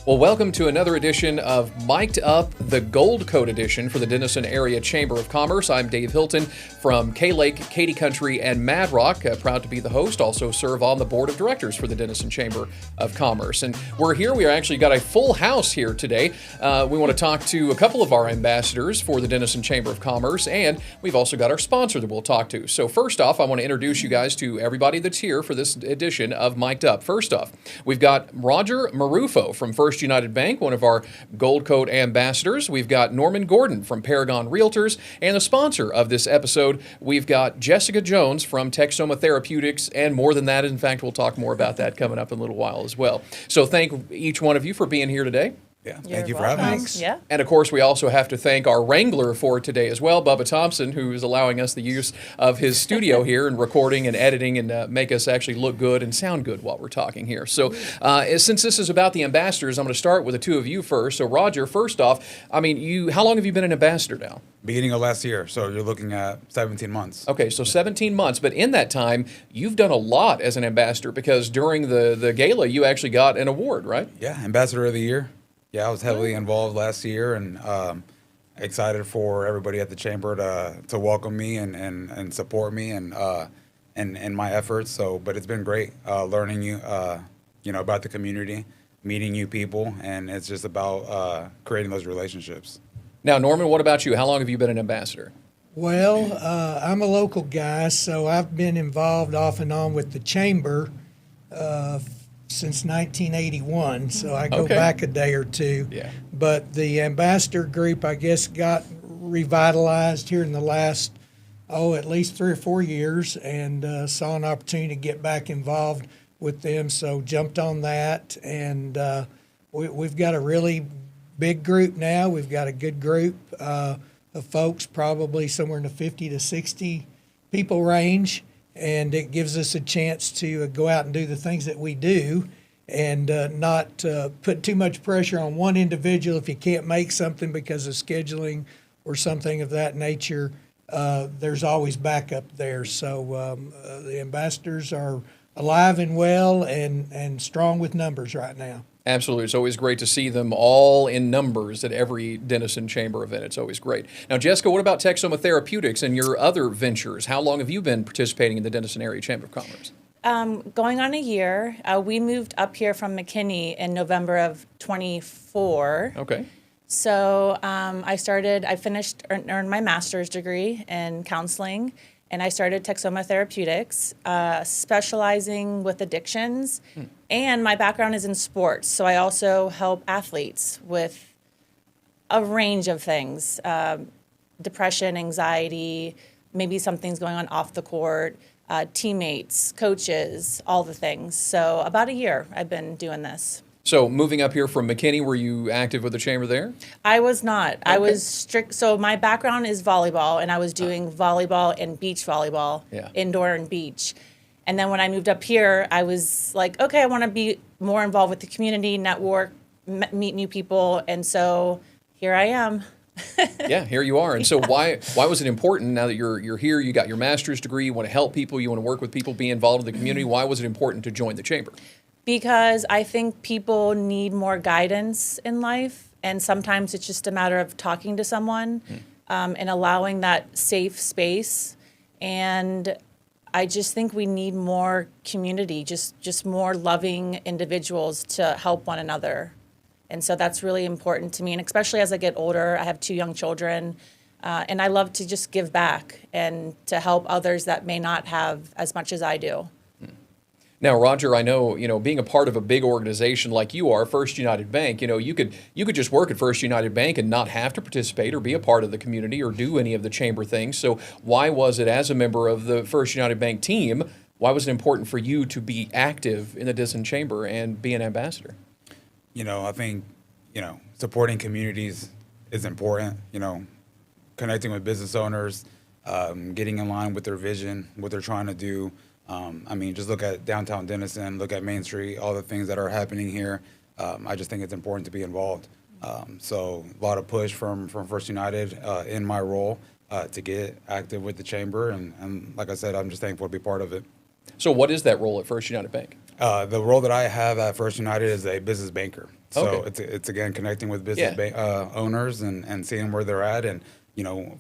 Well, welcome to another edition of Mic'd Up, the Gold Coat edition for the Denison Area Chamber of Commerce. I'm Dave Hilton from K-Lake, Katy Country, and Mad Rock. Proud to be the host, also serve on the board of directors for the Denison Chamber of Commerce. And we're here, we actually got a full house here today. We want to talk to a couple of our ambassadors for the Denison Chamber of Commerce, and we've also got our sponsor that we'll talk to. So first off, I want to introduce you guys to everybody that's here for this edition of Mic'd Up. First off, we've got Roger Marufo from First United Bank, one of our Gold Coat ambassadors. We've got Norman Gordon from Paragon Realtors, and the sponsor of this episode, we've got Jessica Jones from Texoma Therapeutics, and more than that. In fact, we'll talk more about that coming up in a little while as well. So thank each one of you for being here today. Yeah, thank you for having us. Yeah. And of course, we also have to thank our wrangler for today as well, Bubba Thompson, who is allowing us the use of his studio here and recording and editing and make us actually look good and sound good while we're talking here. So since this is about the ambassadors, I'm going to start with the two of you first. So Roger, first off, I mean, how long have you been an ambassador now? Beginning of last year, so you're looking at 17 months. Okay, so 17 months, but in that time, you've done a lot as an ambassador because during the gala, you actually got an award, right? Yeah, Ambassador of the Year. Yeah, I was heavily involved last year, and excited for everybody at the chamber to welcome me and support me and my efforts. So, but it's been great learning about the community, meeting new people, and it's just about creating those relationships. Now, Norman, what about you? How long have you been an ambassador? Well, I'm a local guy, so I've been involved off and on with the chamber since 1981, so I go back a day or two. Yeah. But the ambassador group, I guess, got revitalized here in the last, at least 3 or 4 years, and saw an opportunity to get back involved with them, so jumped on that. And we've got a really big group now. We've got a good group of folks, probably somewhere in the 50 to 60 people range. And it gives us a chance to go out and do the things that we do and not put too much pressure on one individual if you can't make something because of scheduling or something of that nature. There's always backup there. So the ambassadors are alive and well and strong with numbers right now. Absolutely. It's always great to see them all in numbers at every Denison Chamber event. It's always great. Now, Jessica, what about Texoma Therapeutics and your other ventures? How long have you been participating in the Denison Area Chamber of Commerce? Going on a year. We moved up here from McKinney in November of 24. Okay. So I finished, earned my master's degree in counseling, and I started Texoma Therapeutics, specializing with addictions. And my background is in sports, so I also help athletes with a range of things, depression, anxiety, maybe something's going on off the court, teammates, coaches, all the things. So about a year I've been doing this. So moving up here from McKinney, were you active with the chamber there? I was not. Okay. I was strict. So my background is volleyball, and I was doing volleyball and beach volleyball, indoor and beach. And then when I moved up here, I was like, okay, I want to be more involved with the community, network, meet new people. And so here I am. Yeah, here you are. And so why was it important now that you're here, you got your master's degree, you want to help people, you want to work with people, be involved in the community, why was it important to join the chamber? Because I think people need more guidance in life, and sometimes it's just a matter of talking to someone and allowing that safe space. And I just think we need more community, just more loving individuals to help one another. And so that's really important to me, and especially as I get older. I have 2 young children, and I love to just give back and to help others that may not have as much as I do. Now, Roger, I know, being a part of a big organization like you are, First United Bank, you could just work at First United Bank and not have to participate or be a part of the community or do any of the chamber things. So why was it, as a member of the First United Bank team, why was it important for you to be active in the Denison Chamber and be an ambassador? I think, supporting communities is important, connecting with business owners, getting in line with their vision, what they're trying to do. Just look at downtown Denison, look at Main Street, all the things that are happening here. I just think it's important to be involved. So a lot of push from First United in my role to get active with the chamber. And like I said, I'm just thankful to be part of it. So what is that role at First United Bank? The role that I have at First United is a business banker. So Okay. it's again connecting with business owners and seeing where they're at. And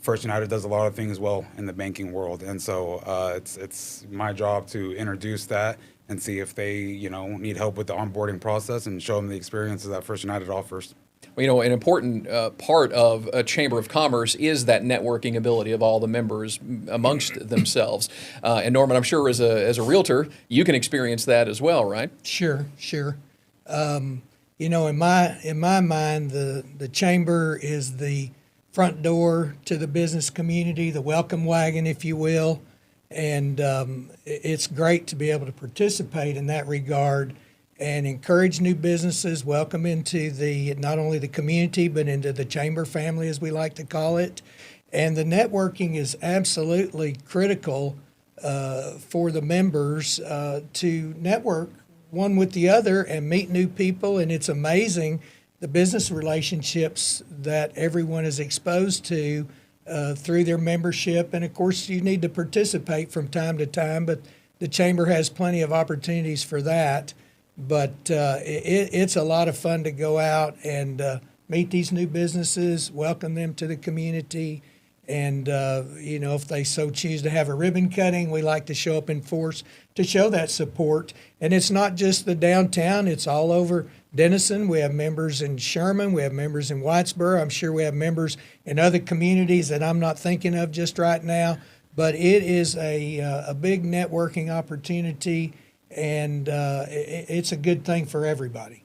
First United does a lot of things well in the banking world, and so it's my job to introduce that and see if they need help with the onboarding process and show them the experiences that First United offers. Well, an important part of a chamber of commerce is that networking ability of all the members amongst themselves. And Norman, I'm sure as a realtor, you can experience that as well, right? Sure. In my mind, the chamber is the front door to the business community, the welcome wagon, if you will. And it's great to be able to participate in that regard and encourage new businesses, welcome into not only the community, but into the chamber family, as we like to call it. And the networking is absolutely critical for the members to network one with the other and meet new people. And it's amazing the business relationships that everyone is exposed to through their membership. And of course, you need to participate from time to time, but the chamber has plenty of opportunities for that. But it's a lot of fun to go out and meet these new businesses, welcome them to the community. And, if they so choose to have a ribbon cutting, we like to show up in force to show that support. And it's not just the downtown, it's all over Denison. We have members in Sherman. We have members in Whitesboro. I'm sure we have members in other communities that I'm not thinking of just right now. But it is a big networking opportunity, and it's a good thing for everybody.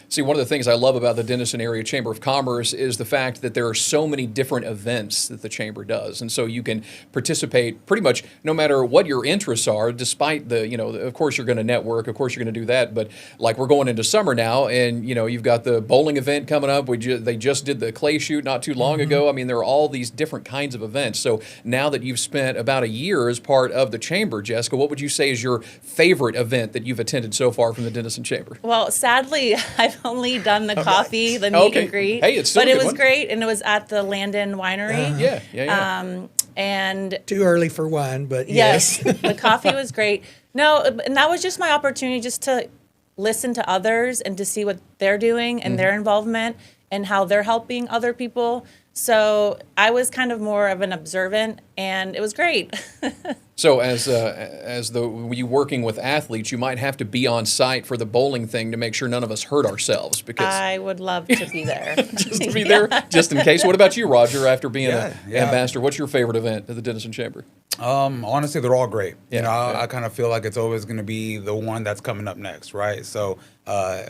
See, one of the things I love about the Denison Area Chamber of Commerce is the fact that there are so many different events that the chamber does. And so you can participate pretty much no matter what your interests are, despite of course you're going to network, of course you're going to do that. But like we're going into summer now, and, you've got the bowling event coming up. They just did the clay shoot not too long ago. I mean, there are all these different kinds of events. So now that you've spent about a year as part of the chamber, Jessica, what would you say is your favorite event that you've attended so far from the Denison Chamber? Well, sadly, I've only done the coffee, the meet and greet. Hey, it's still but a it good was one. great, and it was at the Landon Winery. Yeah. And Too early for wine, but yes, yes. the coffee was great. No, and that was just my opportunity just to listen to others and to see what they're doing and their involvement and how they're helping other people. So I was kind of more of an observant, and it was great. So as you working with athletes, you might have to be on site for the bowling thing to make sure none of us hurt ourselves. Because I would love to be there. just to be there, just in case. What about you, Roger? After being an Yeah. ambassador, what's your favorite event at the Denison Chamber? Honestly, they're all great. Yeah. I kind of feel like it's always going to be the one that's coming up next, right? So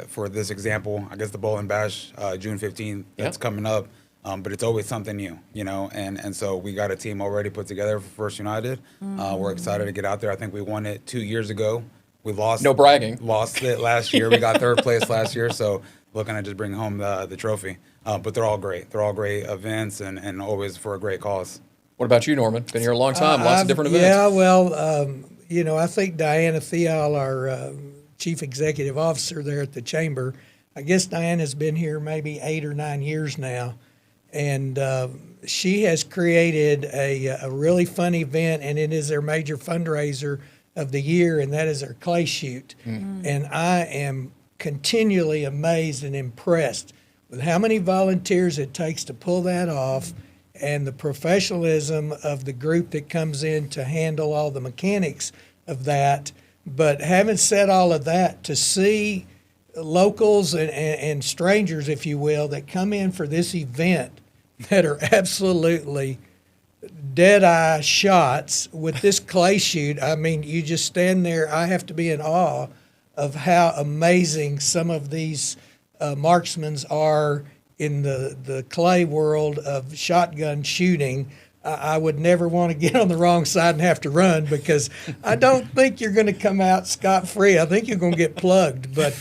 for this example, I guess the Bowling Bash, June 15th, that's coming up. But it's always something new, and so we got a team already put together for First United. We're excited to get out there. I think we won it 2 years ago. We lost. No bragging. Lost it last year. We got third place last year, so looking to just bring home the trophy. But they're all great. They're all great events and always for a great cause. What about you, Norman? Been here a long time, lots of different events. Yeah, well, I think Diana Thial, our chief executive officer there at the chamber, I guess Diana's been here maybe 8 or 9 years now. And she has created a really fun event, and it is their major fundraiser of the year, and that is their clay shoot. And I am continually amazed and impressed with how many volunteers it takes to pull that off and the professionalism of the group that comes in to handle all the mechanics of that. But having said all of that, to see locals and strangers, if you will, that come in for this event that are absolutely dead-eye shots with this clay shoot. I mean, you just stand there. I have to be in awe of how amazing some of these marksmen are in the clay world of shotgun shooting. I would never want to get on the wrong side and have to run, because I don't think you're going to come out scot-free. I think you're going to get plugged. But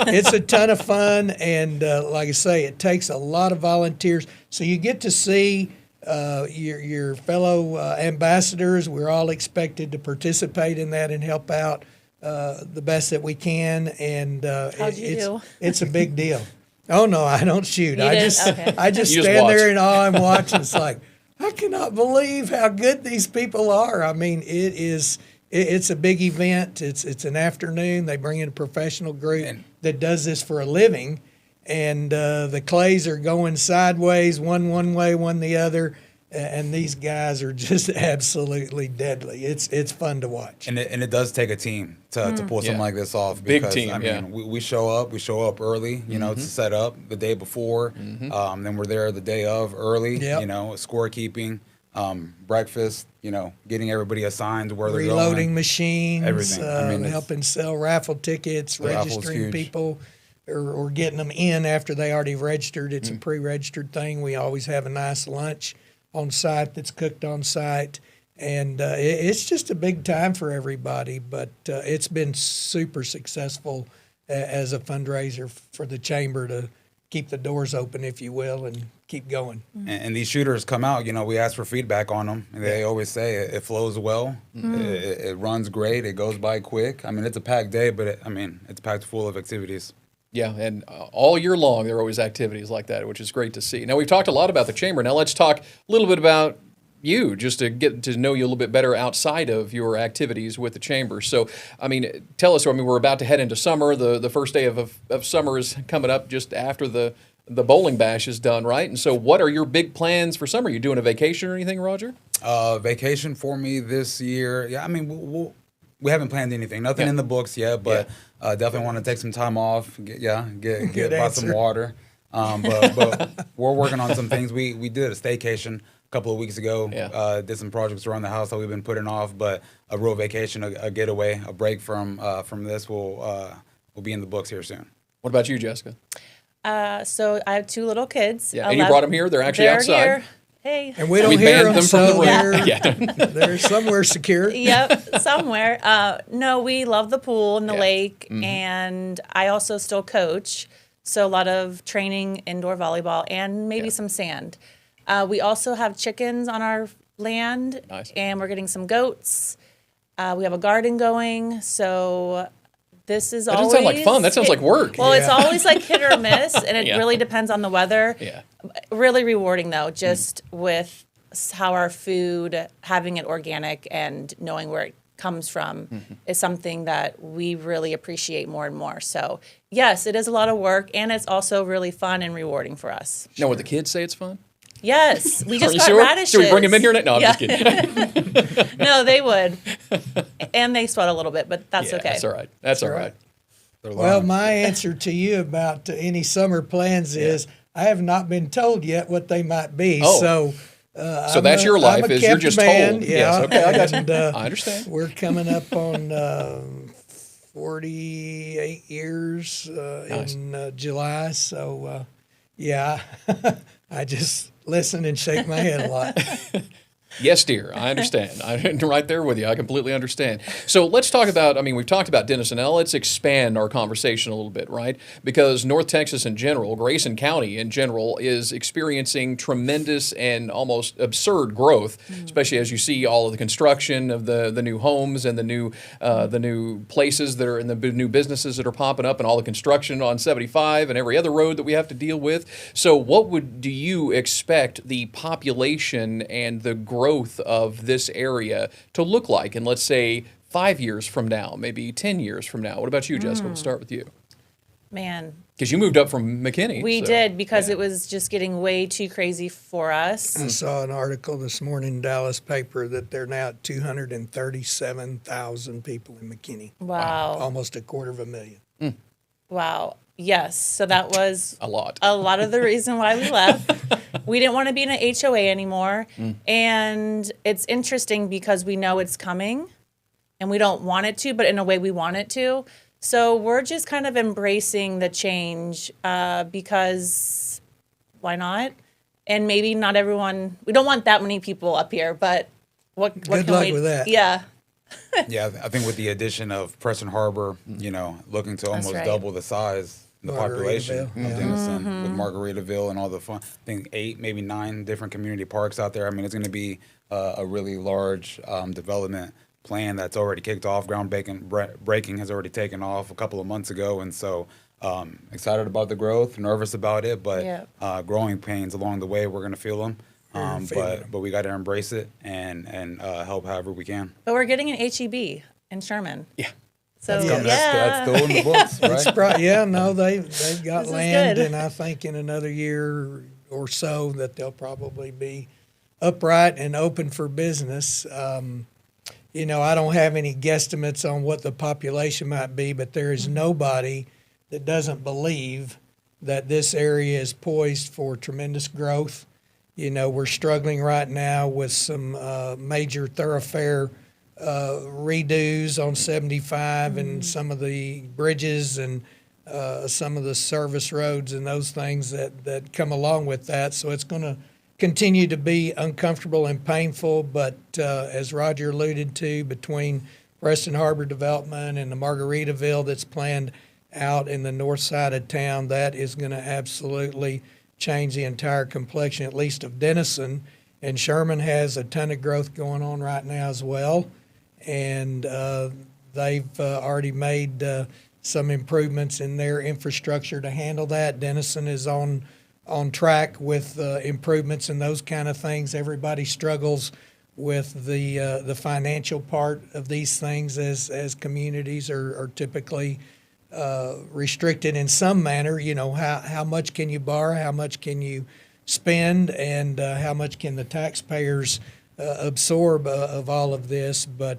it's a ton of fun, and like I say, it takes a lot of volunteers. So you get to see your fellow ambassadors. We're all expected to participate in that and help out the best that we can. And How'd you do? it's a big deal. Oh, no, I don't shoot. You I didn't? just Okay. I just You just stand watch. there in awe and watch. And it's like, I cannot believe how good these people are. I mean, it's it's a big event. It's an afternoon. They bring in a professional group that does this for a living, and the clays are going sideways, one way, one the other. And these guys are just absolutely deadly. It's fun to watch. And it does take a team to pull something like this off. Big Because, team, I mean, we show up early, you know, to set up the day before. Then we're there the day of early, you know, scorekeeping, breakfast, you know, getting everybody assigned where they're going. Reloading machines, Everything. I mean, helping sell raffle tickets, registering people, or getting them in after they already registered. It's a pre-registered thing. We always have a nice lunch on site that's cooked on site, and it's just a big time for everybody, but it's been super successful as a fundraiser for the chamber to keep the doors open, if you will, and keep going. And these shooters come out, you know, we ask for feedback on them, and they always say it flows well, it runs great, it goes by quick. I mean, it's a packed day, but it's packed full of activities. Yeah, and all year long there are always activities like that, which is great to see. Now, we've talked a lot about the chamber. Now let's talk a little bit about you, just to get to know you a little bit better outside of your activities with the chamber. So, I mean, tell us, we're about to head into summer. The first day of summer is coming up just after the bowling bash is done, right? And so what are your big plans for summer? Are you doing a vacation or anything, Roger? Vacation for me this year, yeah, I mean, we haven't planned anything. Nothing in the books yet, but definitely want to take some time off. Get about some water. But we're working on some things. We did a staycation a couple of weeks ago. Did some projects around the house that we've been putting off. But a real vacation, a getaway, a break from this will be in the books here soon. What about you, Jessica? So I have 2 little kids. Yeah, and you brought them here. They're actually outside. Here. Hey. And we don't We hear banned them, them from so the room. they're somewhere secure. Yep, somewhere. No, we love the pool and the lake, and I also still coach, so a lot of training, indoor volleyball, and maybe some sand. We also have chickens on our land, and we're getting some goats. We have a garden going, so this is always... That doesn't sound like fun. That sounds like work. Well, it's always like hit or miss, and it really depends on the weather. Yeah. Really rewarding, though, just with how our food, having it organic and knowing where it comes from is something that we really appreciate more and more. So, yes, it is a lot of work, and it's also really fun and rewarding for us. Now, would the kids say it's fun? Yes, we just Are you got sure? radishes. Should we bring them in here? No, I'm just kidding. No, they would. And they sweat a little bit, but that's okay. That's all right. That's all right. Well, my answer to you about any summer plans is I have not been told yet what they might be. Oh. So that's your life, is you're just told. Yeah. Yes, okay, I got you. And, I understand. We're coming up on 48 years in July. So, I just listen and shake my head a lot. Yes, dear. I understand. I'm right there with you. I completely understand. So let's talk about, we've talked about Denison. Now let's expand our conversation a little bit, right? Because North Texas in general, Grayson County in general, is experiencing tremendous and almost absurd growth, especially as you see all of the construction of the new homes and the new places that are in the new businesses that are popping up and all the construction on 75 and every other road that we have to deal with. So what do you expect the population and the growth of this area to look like in, let's say, 5 years from now, maybe 10 years from now? What about you, Jessica? We'll start with you. Man. Because you moved up from McKinney. We did, because it was just getting way too crazy for us. I saw an article this morning in Dallas paper that they're now at 237,000 people in McKinney. Wow. Almost 250,000. Wow. Yes. So that was a lot of the reason why we left. We didn't want to be in an HOA anymore. And it's interesting because we know it's coming and we don't want it to, but in a way we want it to. So we're just kind of embracing the change because why not? And maybe not everyone, we don't want that many people up here, but what Good can luck we, with that. Yeah. Yeah, I think with the addition of Preston Harbor, looking to almost double the size, the population of Denison with Margaritaville and all the fun. I think 8, maybe 9 different community parks out there. It's going to be a really large development plan that's already kicked off. Breaking has already taken off a couple of months ago, and so excited about the growth, nervous about it, but growing pains along the way. We're going to feel them. But we got to embrace it and help however we can. But we're getting an HEB in Sherman. Yeah. So That's still in the books, right? They've got This is land, good. and I think in another year or so that they'll probably be upright and open for business. I don't have any guesstimates on what the population might be, but there is nobody that doesn't believe that this area is poised for tremendous growth. We're struggling right now with some major thoroughfare redos on 75 and some of the bridges and some of the service roads and those things that come along with that. So it's going to continue to be uncomfortable and painful, but as Roger alluded to, between Preston Harbor Development and the Margaritaville that's planned out in the north side of town, that is going to absolutely change the entire complexion, at least of Denison. And Sherman has a ton of growth going on right now as well. And they've already made some improvements in their infrastructure to handle that. Denison is on track with improvements and those kind of things. Everybody struggles with the financial part of these things as communities are typically restricted in some manner. How much can you borrow, how much can you spend, and how much can the taxpayers absorb of all of this. But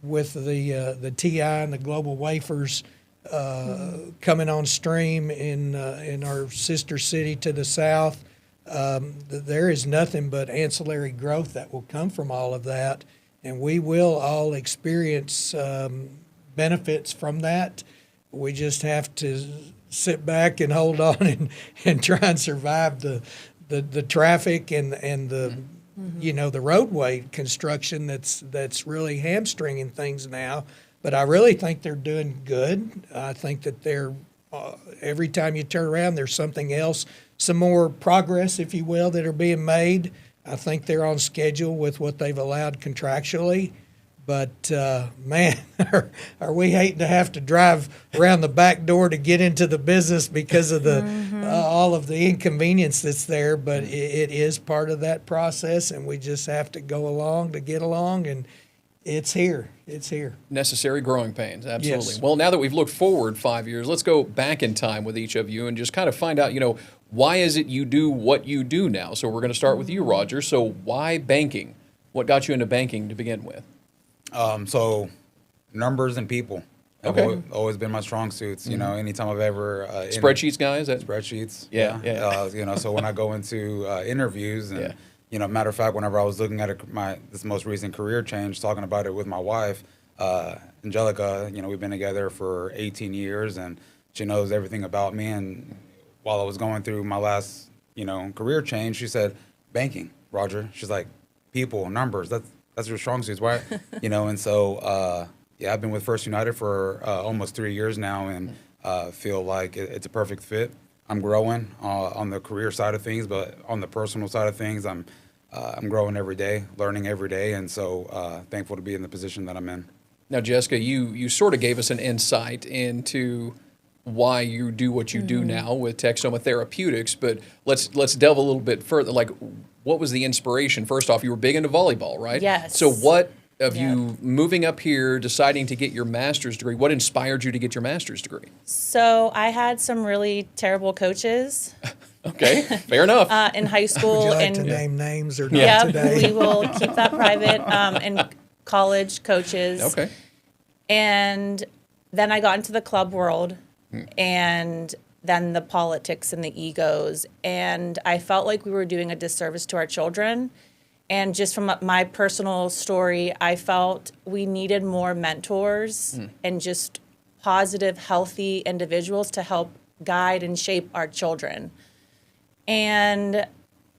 with the TI and the global wafers coming on stream in our sister city to the south, there is nothing but ancillary growth that will come from all of that, and we will all experience benefits from that. We just have to sit back and hold on and try and survive the traffic and the the roadway construction that's really hamstringing things now. But I really think they're doing good. I think that they're every time you turn around, there's something else, some more progress, if you will, that are being made. I think they're on schedule with what they've allowed contractually. But, man, are we hating to have to drive around the back door to get into the business because of the all of the inconvenience that's there. But it is part of that process, and we just have to go along to get along, and it's here. It's here. Necessary growing pains, absolutely. Yes. Well, now that we've looked forward 5 years, let's go back in time with each of you and just kind of find out, why is it you do what you do now? So we're going to start with you, Roger. So why banking? What got you into banking to begin with? So numbers and people have Okay. always been my strong suits. Anytime I've ever Spreadsheets, guys? spreadsheets. Yeah. So when I go into interviews and matter of fact, whenever I was looking at this most recent career change, talking about it with my wife, Angelica, we've been together for 18 years, and she knows everything about me. And while I was going through my last career change, she said, "Banking, Roger." She's like, "People, numbers. That's your strong suits, right?" And so, I've been with First United for almost 3 years now, and feel like it's a perfect fit. I'm growing on the career side of things, but on the personal side of things, I'm growing every day, learning every day, and so thankful to be in the position that I'm in. Now, Jessica, you sort of gave us an insight into why you do what you do now with Texoma Therapeutics, but let's delve a little bit further. Like, what was the inspiration? First off, you were big into volleyball, right? Yes. So what of you moving up here, deciding to get your master's degree, what inspired you to get your master's degree? So I had some really terrible coaches Okay, fair enough. in high school. Would you like and to name names or not yeah, today? we will keep that private. And college coaches. Okay. And then I got into the club world, and then the politics and the egos. And I felt like we were doing a disservice to our children. And just from my personal story, I felt we needed more mentors and just positive, healthy individuals to help guide and shape our children. And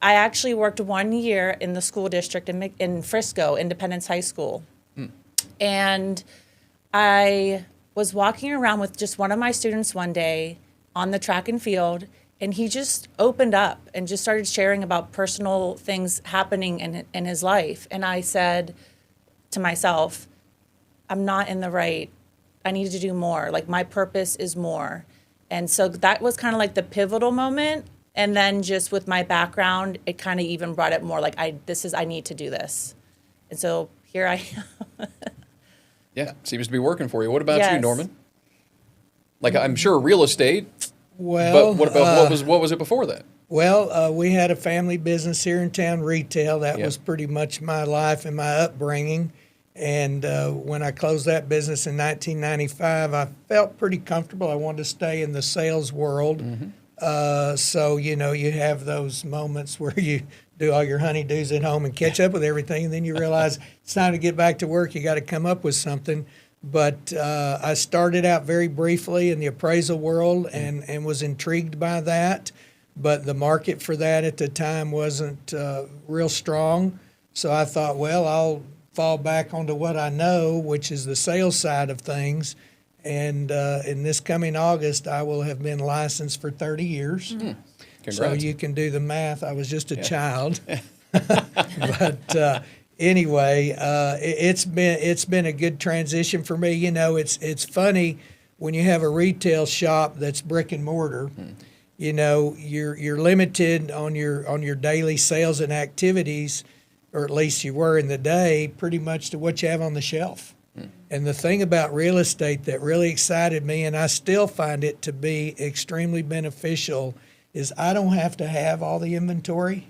I actually worked 1 year in the school district in Frisco, Independence High School. And I was walking around with just one of my students one day on the track and field, and he just opened up and just started sharing about personal things happening in his life. And I said to myself, I'm not in the right, I need to do more. Like, my purpose is more. And so that was kind of like the pivotal moment And then just with my background, it kind of even brought it more like I need to do this. And so here I am. Yeah, seems to be working for you. What about you, Yes. Norman? Like, I'm sure real estate, Well, but what about what was it before that? Well, we had a family business here in town, retail. That Yeah. was pretty much my life and my upbringing. And when I closed that business in 1995, I felt pretty comfortable. I wanted to stay in the sales world. So, you have those moments where you do all your honeydews at home and catch up with everything, and then you realize it's time to get back to work. You got to come up with something. But I started out very briefly in the appraisal world and was intrigued by that. But the market for that at the time wasn't real strong. So I thought, well, I'll fall back onto what I know, which is the sales side of things. And in this coming August, I will have been licensed for 30 years. Congrats. So you can do the math. I was just a child. But anyway, it's been a good transition for me. It's funny when you have a retail shop that's brick and mortar. You're limited on your daily sales and activities, or at least you were in the day, pretty much to what you have on the shelf. And the thing about real estate that really excited me, and I still find it to be extremely beneficial, is I don't have to have all the inventory.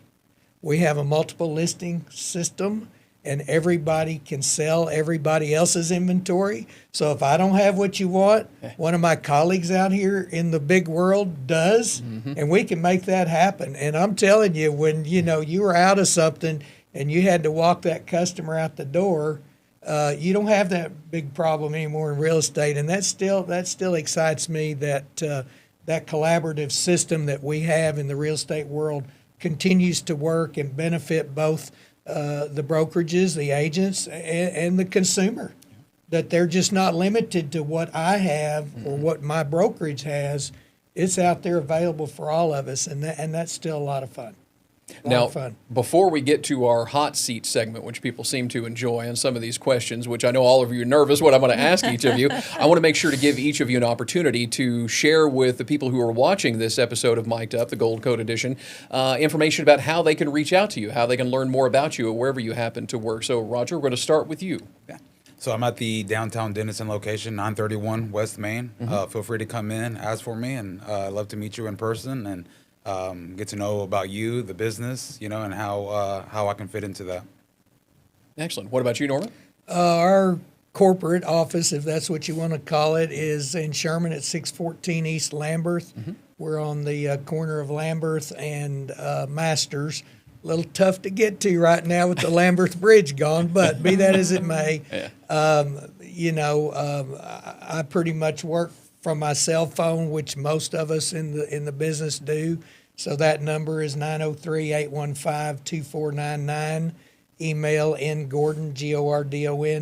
We have a multiple listing system, and everybody can sell everybody else's inventory. So if I don't have what you want, one of my colleagues out here in the big world does, and we can make that happen. And I'm telling you, when you were out of something and you had to walk that customer out the door, you don't have that big problem anymore in real estate, and that still excites me that that collaborative system that we have in the real estate world continues to work and benefit both the brokerages, the agents, and the consumer. That they're just not limited to what I have or what my brokerage has. It's out there available for all of us, and that's still a lot of fun. Now, before we get to our hot seat segment, which people seem to enjoy, and some of these questions, which I know all of you are nervous what I'm going to ask each of you, I want to make sure to give each of you an opportunity to share with the people who are watching this episode of Mic'd Up, the Gold Code Edition, information about how they can reach out to you, how they can learn more about you, or wherever you happen to work. So, Roger, we're going to start with you. Yeah. So I'm at the downtown Denison location, 931 West Main. Feel free to come in, ask for me, and I'd love to meet you in person and get to know about you, the business, and how I can fit into that. Excellent. What about you, Norman? Our corporate office, if that's what you want to call it, is in Sherman at 614 East Lamberth. We're on the corner of Lamberth and Masters. A little tough to get to right now with the Lamberth Bridge gone, but be that as it may, I pretty much work from my cell phone, which most of us in the business do. So that number is 903-815-2499. Email ngordon, Gordon,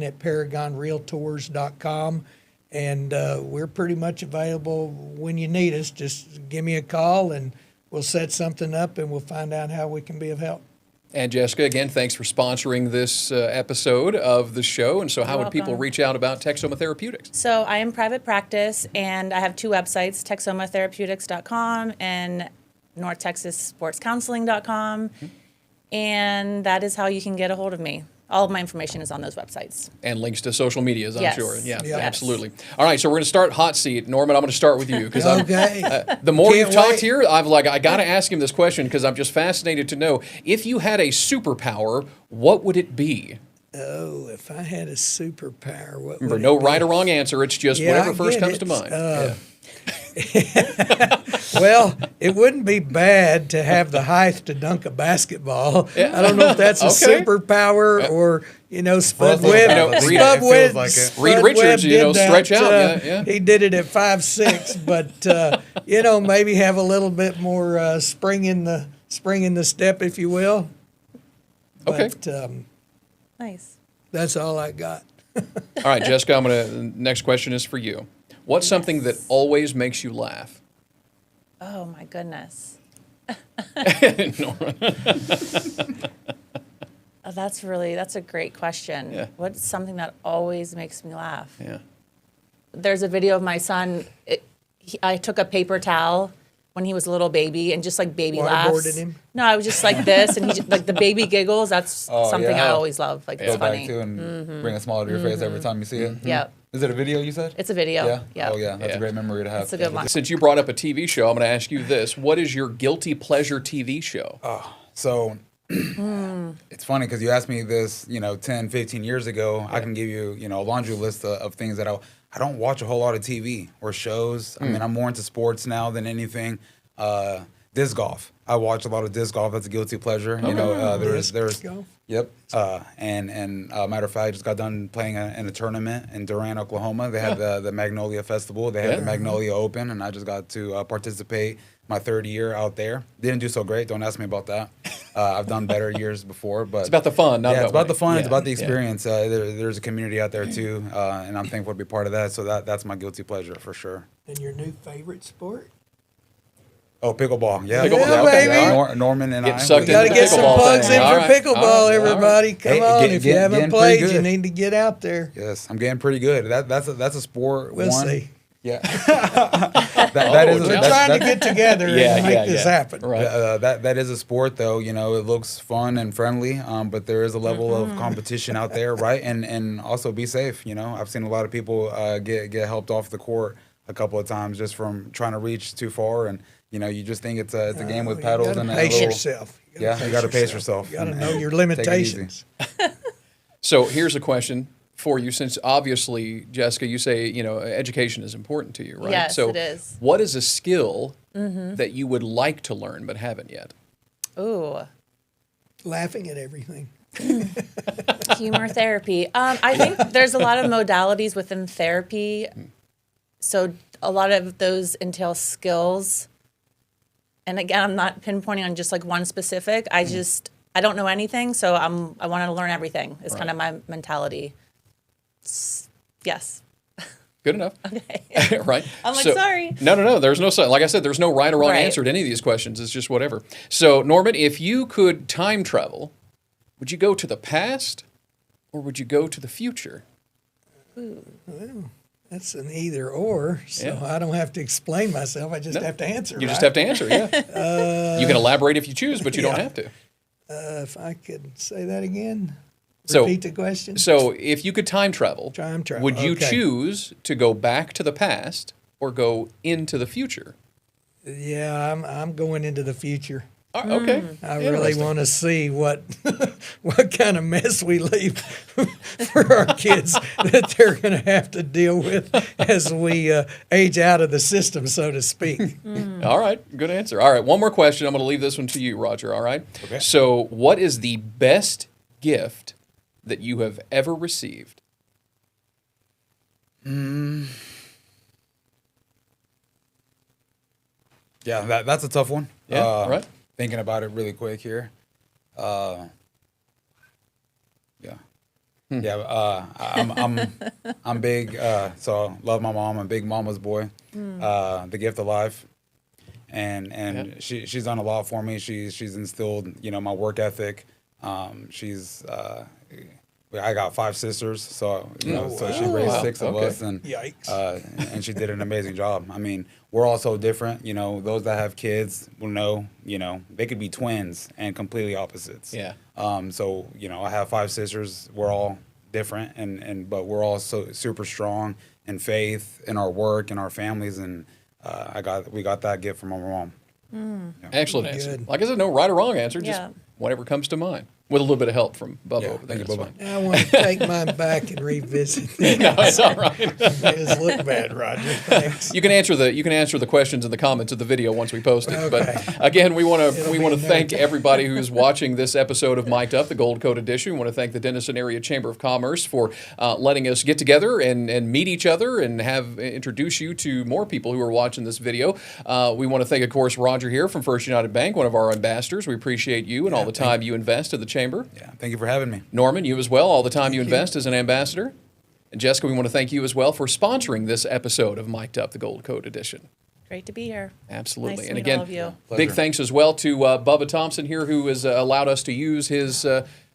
at paragonrealtours.com. And we're pretty much available when you need us. Just give me a call and we'll set something up and we'll find out how we can be of help. And Jessica, again, thanks for sponsoring this episode of the show. And so how would people reach out about Texoma Therapeutics? So I am private practice, and I have two websites, texomatherapeutics.com and northtexassportscounseling.com. And that is how you can get a hold of me. All of my information is on those websites. And links to social medias, I'm Yes. sure. Yeah, Yes. absolutely. All right, so we're going to start hot seat. Norman, I'm going to start with you. Because Okay. the more Can't you've talked wait. here, I got to ask him this question because I'm just fascinated to know, if you had a superpower, what would it be? Oh, if I had a superpower, what Remember, would no it be? right or wrong answer. It's just Yeah, whatever I first get comes it. to mind. Well, it wouldn't be bad to have the height to dunk a basketball. I don't know if that's a Okay. superpower or, Spud Both of Webb. them. Reed- Spud it feels Webb, like it. Spud Reed Richards, Webb did stretch out. Yeah. He did it at 5'6", but maybe have a little bit more spring in the step, if you will. Okay. But Nice. that's all I got. All right, Jessica, next question is for you. What's something that always makes you laugh? Oh, my goodness. Norman. That's a great question. Yeah. What's something that always makes me laugh? Yeah. There's a video of my son. I took a paper towel when he was a little baby, and just like baby Waterboarded laughs. him? No, I was just like this, and he just, like the baby giggles. That's something yeah. I always love. Like it's Go funny. back to and bring a smile to your face every time you see it. Yep. Is it a video you said? It's a video. Yeah. Yep. Oh yeah, that's Yeah. a great memory to have. It's a good one. Since you brought up a TV show, I'm going to ask you this. What is your guilty pleasure TV show? So it's funny because you asked me this, 10, 15 years ago. I can give you, a laundry list of things that I don't watch a whole lot of TV or shows. I mean, I'm more into sports now than anything. Disc golf. I watch a lot of disc golf. That's a guilty pleasure. There's golf? Yep. And matter of fact, I just got done playing in a tournament in Durant, Oklahoma. They had the Magnolia Festival. They had the Magnolia Open, and I just got to participate my third year out there. Didn't do so great. Don't ask me about that. I've done better years before, but It's about the fun, not it's about the fun. winning. It's about the Yeah. experience. There's a community out there too, and I'm thankful to be part of that. So that's my guilty pleasure for sure. And your new favorite sport? Oh, pickleball. Yeah, Pickleball, Yeah, okay. baby. Norman and Get I. sucked We got to into get some pickleball plugs thing. in All for right. pickleball, All right. everybody. Come Hey, on. get- If you get- haven't getting played, pretty you good. need to get out there. Yes, I'm getting pretty good. That's a sport. We'll one. see. Yeah. that is We're Yeah. trying to get together and make this happen. Right. that is a sport, though. It looks fun and friendly, but there is a level of competition out there, right? And also be safe. I've seen a lot of people get helped off the court a couple of times just from trying to reach too far, and you just think it's a game with paddles you gotta and a pace little. yourself. You got to pace yourself. You got to and- know your take it easy. limitations. So here's a question for you, since obviously, Jessica, you say, education is important to you, right? Yes, so it is. what is a skill that you would like to learn but haven't yet? Ooh. Laughing at everything. Humor therapy. I think there's a lot of modalities within therapy. So a lot of those entail skills. And again, I'm not pinpointing on just like one specific. I don't know anything, so I want to learn everything. It's kind of my mentality. Yes. Good enough. Okay. Right? I'm like, sorry. No. There's no, like I said, there's no right or wrong Right. answer to any of these questions. It's just whatever. So, Norman, if you could time travel, would you go to the past or would you go to the future? That's an either or, so Yeah. I don't have to explain myself. I just have to answer. You just right? have to answer, yeah. You can elaborate if you choose, but you don't yeah. have to. If I could say that again, So- repeat the question. So, if you could time travel, Time travel, would you okay. choose to go back to the past or go into the future? Yeah, I'm going into the future. Okay. I really Interesting. want to see what what kind of mess we leave for our kids that they're going to have to deal with as we age out of the system, so to speak. All right, good answer. All right, one more question. I'm going to leave this one to you, Roger. All right. Okay. So, what is the best gift that you have ever received? Yeah, that's a tough one. Yeah, right. Thinking about it really quick here. Yeah. I'm big. So I love my mom. I'm a big mama's boy. The gift of life, and she's done a lot for me. She's instilled my work ethic. I got 5 sisters, so so she raised Wow. 6 of Okay. us, and Yikes. and she did an amazing job. I mean, we're all so different. Those that have kids will know. They could be twins and completely opposites. Yeah. So I have 5 sisters. We're all different, but we're all so super strong in faith, in our work, in our families, and we got that gift from our mom. Excellent answer. Good. Like I said, no right or wrong answer, just Yeah. whatever comes to mind. With a little bit of help from Bubba Yeah, over there. thank you, That's Bubba. fine. I want to take mine back and revisit. No, it's all right. It look bad, Roger. Thanks. You can answer the questions in the comments of the video once we post it. Okay. But again, we want It'll to be thank noted. everybody who's watching this episode of Mic'd Up, the Gold Coat Edition. We want to thank the Denison Area Chamber of Commerce for letting us get together and meet each other and introduce you to more people who are watching this video. We want to thank, of course, Roger here from First United Bank, one of our ambassadors. We appreciate you and all the time you invest in the chamber. Yeah, thank you for having me. Norman, you as well, all the time you invest as an ambassador. And Jessica, we want to thank you as well for sponsoring this episode of Mic'd Up, the Gold Coat Edition. Great to be here. Absolutely. Nice to And meet again, all of you. big Pleasure. thanks as well to Bubba Thompson here, who has allowed us to use his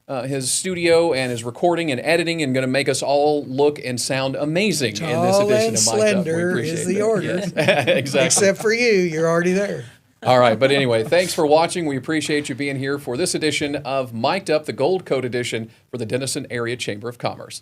his studio and his recording and editing, and going to make us all look and sound amazing in this Tall edition and of Mic'd Up. We slender appreciate is the that. order. Yes. Exactly. Except for you, you're already there. All right, but anyway, thanks for watching. We appreciate you being here for this edition of Mic'd Up, the Gold Coat edition for the Denison Area Chamber of Commerce.